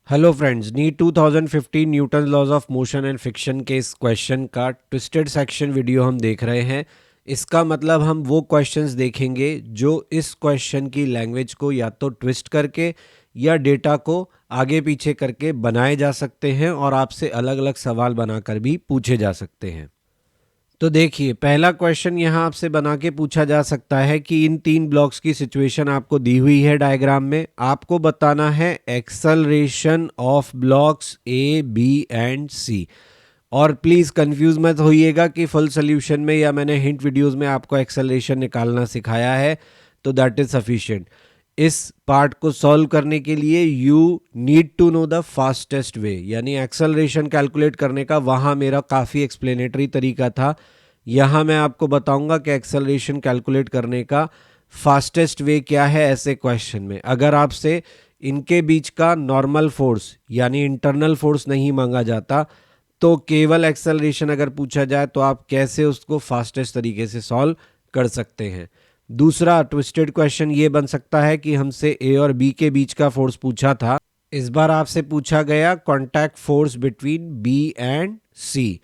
Hello friends, NEET 2015 Newton laws of motion and friction के इस question का twisted section video हम देख रहे हैं। इसका मतलब हम वो क्वेश्चंस देखेंगे जो इस क्वेश्चन की लैंग्वेज को या तो ट्विस्ट करके या डेटा को आगे पीछे करके बनाए जा सकते हैं और आपसे अलग अलग सवाल बनाकर भी पूछे जा सकते हैं। तो देखिए, पहला क्वेश्चन यहाँ आपसे बना के पूछा जा सकता है कि इन तीन ब्लॉक्स की सिचुएशन आपको दी हुई है डायग्राम में। आपको बताना है acceleration of blocks A B and C. और प्लीज़ कंफ्यूज मत होइएगा कि फुल सोल्यूशन में या मैंने हिंट वीडियोस में आपको एक्सेलरेशन निकालना सिखाया है, तो दैट इज़ सफिशिएंट। इस पार्ट को सॉल्व करने के लिए you need to know the fastest way, यानी एक्सेलरेशन कैलकुलेट करने का वहाँ मेरा काफ़ी एक्सप्लेनेटरी तरीका था। यहाँ मैं आपको बताऊंगा कि एक्सेलरेशन कैलकुलेट करने का फास्टेस्ट वे क्या है ऐसे क्वेश्चन में। अगर आपसे इनके बीच का नॉर्मल फोर्स यानी इंटरनल फोर्स नहीं मांगा जाता, तो केवल एक्सेलरेशन अगर पूछा जाए तो आप कैसे उसको फास्टेस्ट तरीके से सॉल्व कर सकते हैं। दूसरा ट्विस्टेड क्वेश्चन ये बन सकता है कि हमसे ए और बी के बीच का फोर्स पूछा था। इस बार आपसे पूछा गया contact force between B and C.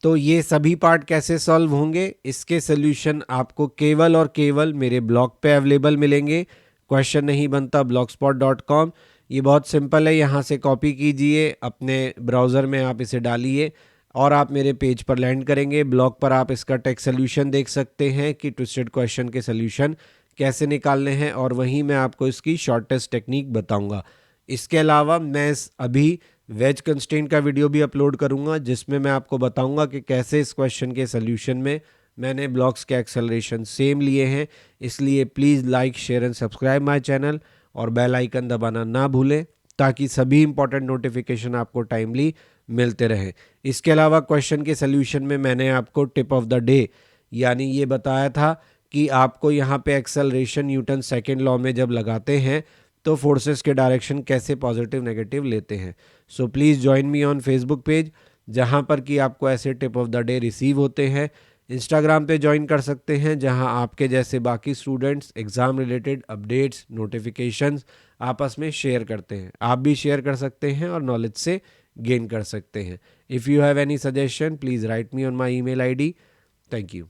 तो ये सभी पार्ट कैसे सॉल्व होंगे, इसके सोल्यूशन आपको केवल और केवल मेरे ब्लॉग पे अवेलेबल मिलेंगे। क्वेश्चन नहीं बनता blogspot.com। ये बहुत सिंपल है, यहाँ से कॉपी कीजिए, अपने ब्राउज़र में आप इसे डालिए और आप मेरे पेज पर लैंड करेंगे। ब्लॉग पर आप इसका टेक्स्ट सोल्यूशन देख सकते हैं कि ट्विस्टेड क्वेश्चन के सोल्यूशन कैसे निकालने हैं, और वहीं मैं आपको इसकी शॉर्टेस्ट टेक्निक बताऊंगा। इसके अलावा मैं अभी वेज कंस्ट्रेंट का वीडियो भी अपलोड करूंगा, जिसमें मैं आपको बताऊंगा कि कैसे इस क्वेश्चन के सोल्यूशन में मैंने ब्लॉक्स के एक्सेलरेशन सेम लिए हैं। इसलिए please like, share and subscribe my channel और बेल आइकन दबाना ना भूलें, ताकि सभी इंपॉर्टेंट नोटिफिकेशन आपको टाइमली मिलते रहें। इसके अलावा क्वेश्चन के सोल्यूशन में मैंने आपको टिप ऑफ द डे यानी ये बताया था कि आपको यहाँ पे एक्सेलरेशन न्यूटन सेकेंड लॉ में जब लगाते हैं तो फोर्सेस के डायरेक्शन कैसे पॉजिटिव नेगेटिव लेते हैं। So please join me on Facebook page, जहाँ पर कि आपको ऐसे tip of the day receive होते हैं। इंस्टाग्राम पे ज्वाइन कर सकते हैं, जहां आपके जैसे बाकी students exam related updates, notifications आपस में शेयर करते हैं। आप भी शेयर कर सकते हैं और नॉलेज से गेन कर सकते हैं। If you have any suggestion, please write me on my email ID. Thank you.